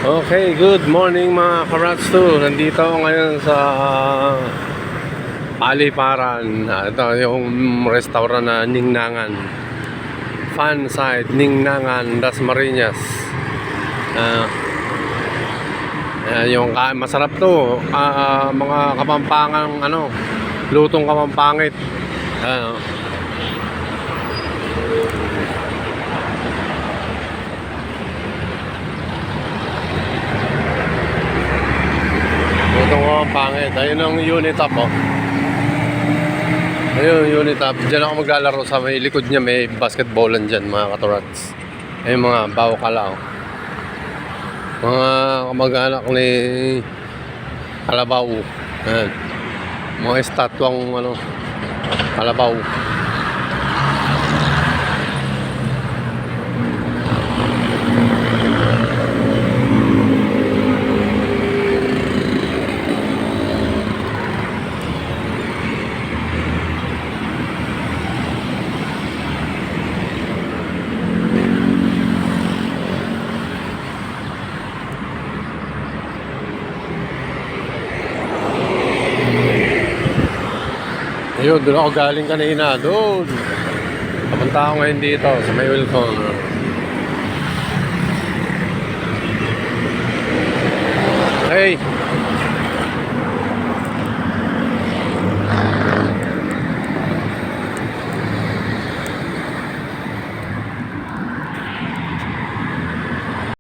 Okay, good morning mga karats 2. Nandito ako ngayon sa Paliparan. Ito yung restaurant na Ningnangan. Fun site, Ningnangan, Dasmariñas. Yung masarap to. Mga kapampangang lutong kapampangit. Lutong kapampangit. Ayun ang Unitop, oh. Ayun, Unitop. Diyan ako maglalaro sa may likod niya. May basketballan dyan, mga katurats. Ayun mga bawo-kala, oh. Mga kamag-anak ni Kalabaw. Ayan. Mga estatwang Kalabaw. Ayun, doon ako galing kanina. Doon. Papunta ako ngayon dito sa may Wilcon. Hey!